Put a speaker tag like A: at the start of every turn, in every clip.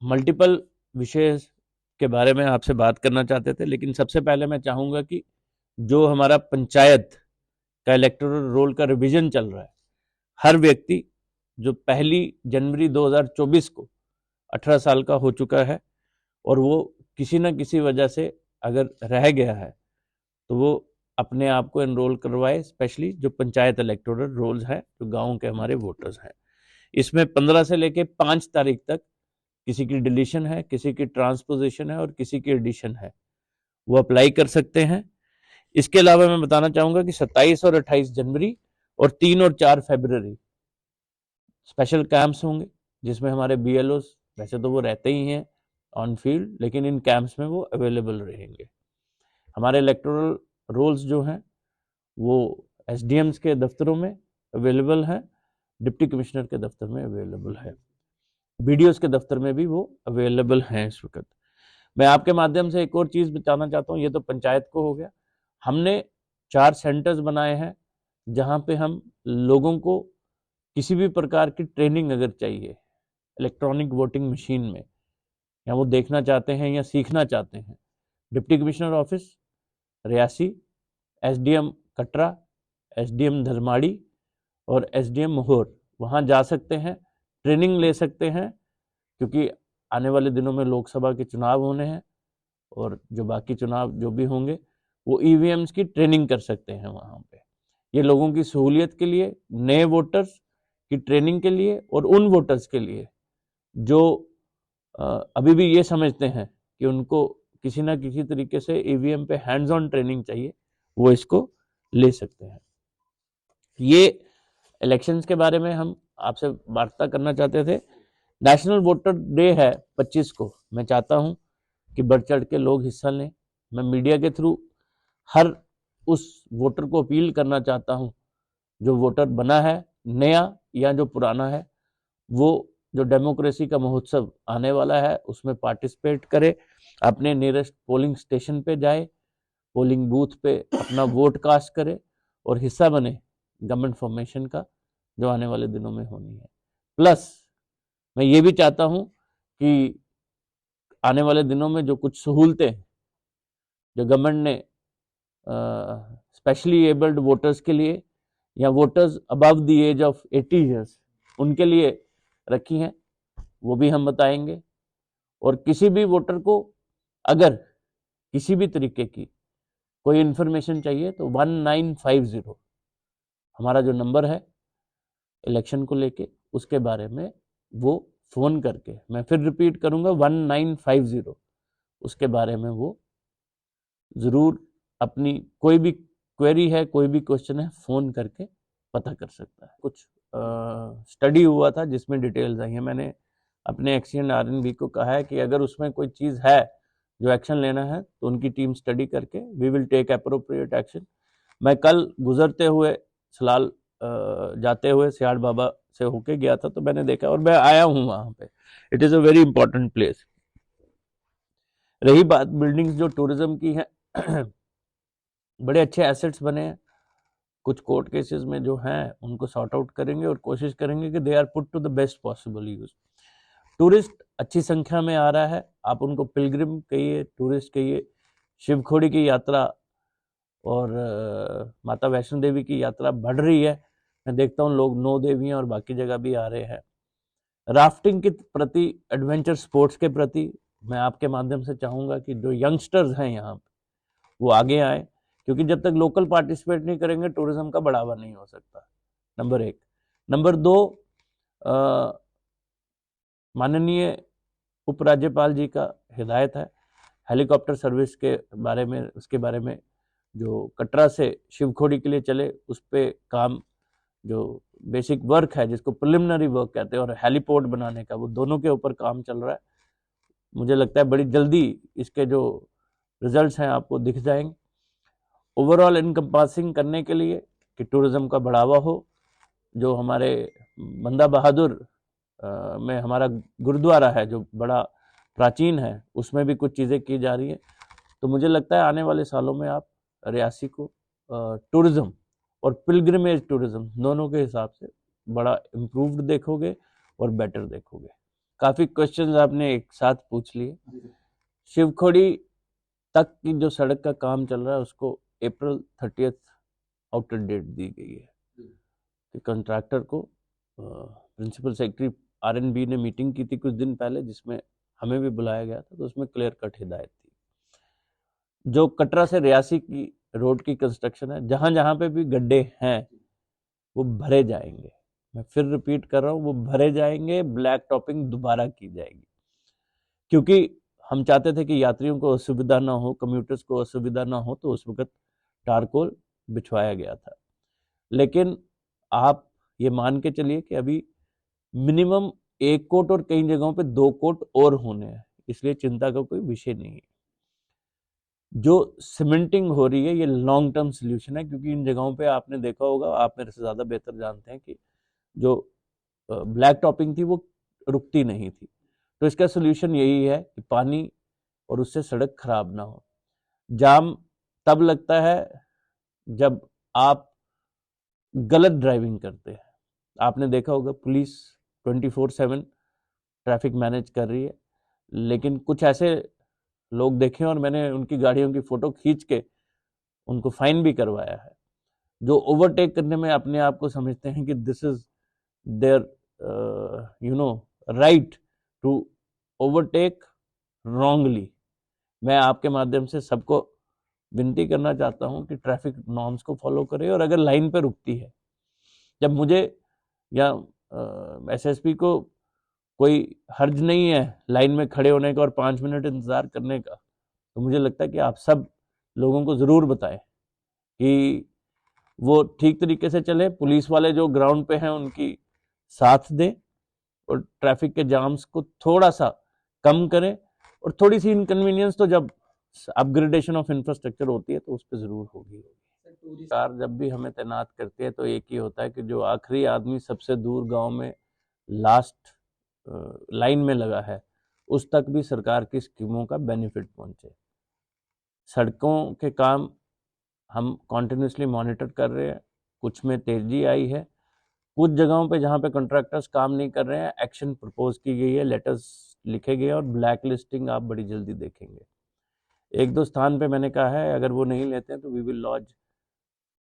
A: Multiple विषय के बारे में आपसे बात करना चाहते थे, लेकिन सबसे पहले मैं चाहूँगा कि जो हमारा पंचायत का इलेक्टोरल रोल का रिवीजन चल रहा है, हर व्यक्ति जो 1 जनवरी 2024 को 18 साल का हो चुका है और वो किसी न किसी वजह से अगर रह गया है तो वो अपने आप को एनरोल करवाए, स्पेशली जो पंचायत इलेक्टोरल रोल्स हैं, जो गाँव के हमारे वोटर्स हैं। इसमें 15 से लेके 5 तारीख तक किसी की डिलीशन है, किसी की ट्रांसपोजिशन है और किसी की एडिशन है, वो अप्लाई कर सकते हैं। इसके अलावा मैं बताना चाहूँगा कि 27 और 28 जनवरी और 3 और 4 फरवरी स्पेशल कैंप्स होंगे, जिसमें हमारे BLOs, वैसे तो वो रहते ही हैं ऑन फील्ड, लेकिन इन कैंप्स में वो अवेलेबल रहेंगे। हमारे इलेक्टोरल रोल्स जो हैं वो SDMs के दफ्तरों में अवेलेबल हैं, डिप्टी कमिश्नर के दफ्तर में अवेलेबल है, BDOs के दफ्तर में भी वो अवेलेबल हैं इस वक्त। मैं आपके माध्यम से एक और चीज़ बताना चाहता हूँ, ये तो पंचायत को हो गया। हमने 4 सेंटर्स बनाए हैं जहाँ पे हम लोगों को किसी भी प्रकार की ट्रेनिंग अगर चाहिए इलेक्ट्रॉनिक वोटिंग मशीन में, या वो देखना चाहते हैं या सीखना चाहते हैं, deputy commissioner office Reasi, SDM Katra, SDM धर्माड़ी और SDM मोहर, वहाँ जा सकते हैं, ट्रेनिंग ले सकते हैं, क्योंकि आने वाले दिनों में लोकसभा के चुनाव होने हैं और जो बाकी चुनाव जो भी होंगे वो EVMs की ट्रेनिंग कर सकते हैं वहाँ पे। ये लोगों की सहूलियत के लिए, नए वोटर्स की ट्रेनिंग के लिए और उन वोटर्स के लिए जो अभी भी ये समझते हैं कि उनको किसी ना किसी तरीके से EVM पे हैंड्स ऑन ट्रेनिंग चाहिए, वो इसको ले सकते हैं। ये इलेक्शंस के बारे में हम आपसे वार्ता करना चाहते थे। नेशनल वोटर डे है 25 को, मैं चाहता हूं कि बढ़ चढ़ के लोग हिस्सा लें। मैं मीडिया के थ्रू हर उस वोटर को अपील करना चाहता हूं जो वोटर बना है, नया या जो पुराना है, वो जो डेमोक्रेसी का महोत्सव आने वाला है उसमें पार्टिसिपेट करे, अपने नियरेस्ट पोलिंग स्टेशन पे जाए, पोलिंग बूथ पे अपना वोट कास्ट करे और हिस्सा बने गवर्नमेंट फॉर्मेशन का जो आने वाले दिनों में होनी है। प्लस मैं ये भी चाहता हूं कि आने वाले दिनों में जो कुछ सहूलतें जो गवर्नमेंट ने स्पेशली एबल्ड वोटर्स के लिए या voters above the age of 80 years उनके लिए रखी हैं, वो भी हम बताएंगे। और किसी भी वोटर को अगर किसी भी तरीके की कोई इंफॉर्मेशन चाहिए तो 1950 हमारा जो नंबर है इलेक्शन को लेके, उसके बारे में वो फ़ोन करके, मैं फिर रिपीट करूंगा 1950, उसके बारे में वो ज़रूर अपनी कोई भी क्वेरी है, कोई भी क्वेश्चन है, फ़ोन करके पता कर सकता है। कुछ स्टडी हुआ था जिसमें डिटेल्स आई हैं। मैंने अपने एक्सीडेंट RNB को कहा है कि अगर उसमें कोई चीज़ है जो एक्शन लेना है तो उनकी टीम स्टडी करके we will take appropriate action. मैं कल गुजरते हुए सलाल जाते हुए सियाड़ बाबा से होके गया था, तो मैंने देखा और मैं आया हूँ वहाँ पे। It is a very important place. रही बात बिल्डिंग्स जो टूरिज्म की है, बड़े अच्छे एसेट्स बने हैं, कुछ कोर्ट केसेस में जो हैं उनको सॉर्ट आउट करेंगे और कोशिश करेंगे कि they are put to the best possible use. Tourist अच्छी संख्या में आ रहा है, आप उनको पिलग्रिम कहिए, टूरिस्ट कहिए, शिवखोड़ी की यात्रा और माता वैष्णो देवी की यात्रा बढ़ रही है। मैं देखता हूँ लोग 9 देवियाँ और बाकी जगह भी आ रहे हैं। राफ्टिंग के प्रति, एडवेंचर स्पोर्ट्स के प्रति मैं आपके माध्यम से चाहूँगा कि जो यंगस्टर्स हैं यहाँ पे वो आगे आए, क्योंकि जब तक लोकल पार्टिसिपेट नहीं करेंगे टूरिज्म का बढ़ावा नहीं हो सकता, नंबर 1। नंबर 2, माननीय उपराज्यपाल जी का हिदायत है हेलीकॉप्टर सर्विस के बारे में, उसके बारे में जो कटरा से शिवखोड़ी के लिए चले उस पर काम, जो बेसिक वर्क है जिसको प्रिलिमिनरी वर्क कहते हैं, और हेलीपोर्ट बनाने का, वो दोनों के ऊपर काम चल रहा है। मुझे लगता है बड़ी जल्दी इसके जो रिजल्ट्स हैं आपको दिख जाएंगे। ओवरऑल इनकम्पासिंग करने के लिए कि टूरिज्म का बढ़ावा हो, जो हमारे बंदा बहादुर में हमारा गुरुद्वारा है जो बड़ा प्राचीन है, उसमें भी कुछ चीज़ें की जा रही हैं। तो मुझे लगता है आने वाले सालों में आप रियासी को टूरिज्म और पिलग्रिमेज टूरिज्म दोनों के हिसाब से बड़ा इम्प्रूव्ड देखोगे और बेटर देखोगे। काफ़ी क्वेश्चंस आपने एक साथ पूछ लिए। शिवखोड़ी तक की जो सड़क का काम चल रहा है उसको अप्रैल 30 आउटर डेट दी गई है कि कंट्रैक्टर को प्रिंसिपल सेक्रेटरी आरएनबी ने मीटिंग की थी कुछ दिन पहले, जिसमें हमें भी बुलाया गया था, तो उसमें क्लियर कट हिदायत थी। जो कटरा से रियासी की रोड की कंस्ट्रक्शन है, जहां जहां पे भी गड्ढे हैं वो भरे जाएंगे। मैं फिर रिपीट कर रहा हूँ, वो भरे जाएंगे, ब्लैक टॉपिंग दोबारा की जाएगी, क्योंकि हम चाहते थे कि यात्रियों को असुविधा ना हो, कम्यूटर्स को असुविधा ना हो, तो उस वक्त टारकोल बिछवाया गया था। लेकिन आप ये मान के चलिए कि अभी मिनिमम 1 कोट और कई जगहों पे 2 कोट और होने हैं, इसलिए चिंता का कोई विषय नहीं है। जो सीमेंटिंग हो रही है ये लॉन्ग टर्म सोल्यूशन है, क्योंकि इन जगहों पे आपने देखा होगा, आप मेरे से ज़्यादा बेहतर जानते हैं कि जो ब्लैक टॉपिंग थी वो रुकती नहीं थी। तो इसका सोल्यूशन यही है कि पानी और उससे सड़क खराब ना हो। जाम तब लगता है जब आप गलत ड्राइविंग करते हैं। आपने देखा होगा पुलिस 24/7 ट्रैफिक मैनेज कर रही है, लेकिन कुछ ऐसे लोग देखे और मैंने उनकी गाड़ियों की फोटो खींच के उनको फाइन भी करवाया है, जो ओवरटेक करने में अपने आप को समझते हैं कि this is their right to overtake wrongly. मैं आपके माध्यम से सबको विनती करना चाहता हूं कि ट्रैफिक नॉर्म्स को फॉलो करें, और अगर लाइन पे रुकती है, जब मुझे या एसएसपी को कोई हर्ज नहीं है लाइन में खड़े होने का और 5 मिनट इंतजार करने का, तो मुझे लगता है कि आप सब लोगों को ज़रूर बताएं कि वो ठीक तरीके से चले, पुलिस वाले जो ग्राउंड पे हैं उनकी साथ दें, और ट्रैफिक के जाम्स को थोड़ा सा कम करें। और थोड़ी सी इनकन्वीनियंस तो जब अपग्रेडेशन ऑफ इंफ्रास्ट्रक्चर होती है तो उस पर ज़रूर होगी। सरकार जब भी हमें तैनात करती है तो एक ही होता है कि जो आखिरी आदमी सबसे दूर गांव में लास्ट लाइन में लगा है, उस तक भी सरकार की स्कीमों का बेनिफिट पहुंचे। सड़कों के काम हम कॉन्टिन्यूसली मॉनिटर कर रहे हैं, कुछ में तेजी आई है, कुछ जगहों पे जहाँ पे कॉन्ट्रैक्टर्स काम नहीं कर रहे हैं एक्शन प्रपोज की गई है, लेटर्स लिखे गए और ब्लैक लिस्टिंग आप बड़ी जल्दी देखेंगे। 1-2 स्थान पे मैंने कहा है अगर वो नहीं लेते हैं तो we will launch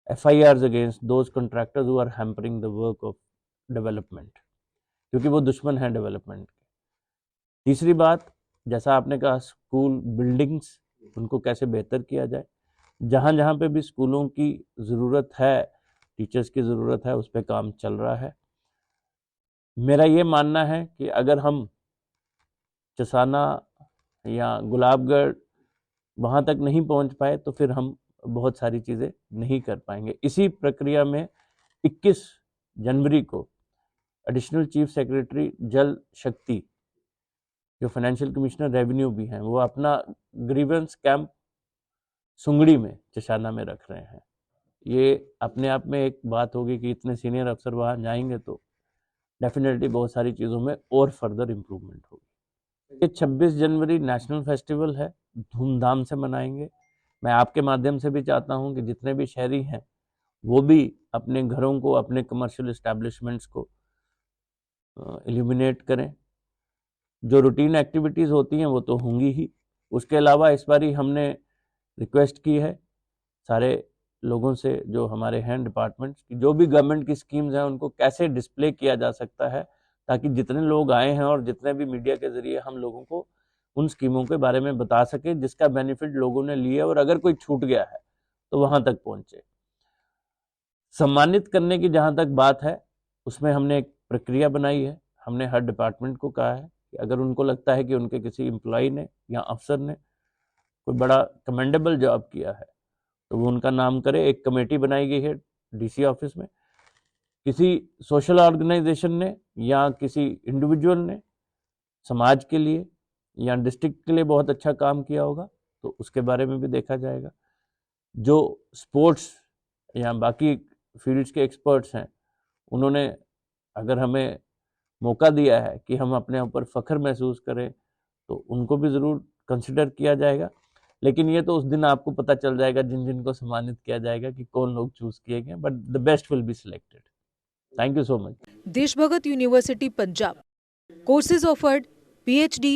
A: FIRs against those contractors who are hampering the work of development, क्योंकि वो दुश्मन है डेवलपमेंट के। तीसरी बात, जैसा आपने कहा, स्कूल बिल्डिंग्स उनको कैसे बेहतर किया जाए। जहाँ जहाँ पे भी स्कूलों की ज़रूरत है, टीचर्स की ज़रूरत है, उस पर काम चल रहा है। मेरा ये मानना है कि अगर हम चसाना या गुलाबगढ़ वहाँ तक नहीं पहुँच पाए तो फिर हम बहुत सारी चीज़ें नहीं कर पाएंगे। इसी प्रक्रिया में 21 जनवरी को एडिशनल चीफ सेक्रेटरी जल शक्ति, जो फाइनेंशियल कमिश्नर रेवेन्यू भी हैं, वो अपना ग्रीवेंस कैंप सुंगड़ी में, चशाना में रख रहे हैं। ये अपने आप में एक बात होगी कि इतने सीनियर अफसर वहाँ जाएंगे तो डेफिनेटली बहुत सारी चीज़ों में और फर्दर इम्प्रूवमेंट होगी। ये 26 जनवरी नेशनल फेस्टिवल है, धूमधाम से मनाएंगे। मैं आपके माध्यम से भी चाहता हूँ कि जितने भी शहरी हैं वो भी अपने घरों को, अपने कमर्शियल इस्टेब्लिशमेंट्स को इल्यूमिनेट करें। जो रूटीन एक्टिविटीज़ होती हैं वो तो होंगी ही, उसके अलावा इस बार हमने रिक्वेस्ट की है सारे लोगों से, जो हमारे हैं डिपार्टमेंट्स की, जो भी गवर्नमेंट की स्कीम्स हैं उनको कैसे डिस्प्ले किया जा सकता है, ताकि जितने लोग आए हैं और जितने भी मीडिया के ज़रिए हम लोगों को उन स्कीमों के बारे में बता सके जिसका बेनिफिट लोगों ने लिया, और अगर कोई छूट गया है तो वहाँ तक पहुँचे। सम्मानित करने की जहाँ तक बात है, उसमें हमने एक प्रक्रिया बनाई है। हमने हर डिपार्टमेंट को कहा है कि अगर उनको लगता है कि उनके किसी एम्प्लॉय ने या अफसर ने कोई बड़ा कमेंडेबल जॉब किया है तो वो उनका नाम करे। एक कमेटी बनाई गई है DC ऑफिस में। किसी सोशल ऑर्गेनाइजेशन ने या किसी इंडिविजुअल ने समाज के लिए या डिस्ट्रिक्ट के लिए बहुत अच्छा काम किया होगा तो उसके बारे में भी देखा जाएगा। जो स्पोर्ट्स या बाकी फील्ड्स के एक्सपर्ट्स हैं, उन्होंने अगर हमें मौका दिया है कि हम अपने ऊपर फ़ख्र महसूस करें तो उनको भी ज़रूर कंसिडर किया जाएगा। लेकिन ये तो उस दिन आपको पता चल जाएगा जिन जिनको सम्मानित किया जाएगा कि कौन लोग चूज किए गए, but the best will be selected. Thank you so much.
B: Deshbhagat university Punjab, courses offered PhD,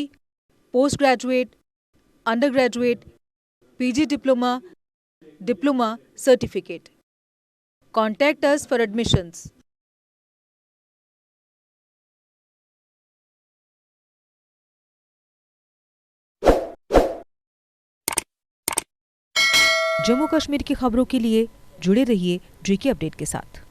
B: post graduate, undergraduate, PG diploma certificate. Contact us for admissions. Jammu Kashmir की खबरों के लिए जुड़े रहिए JK अपडेट के साथ।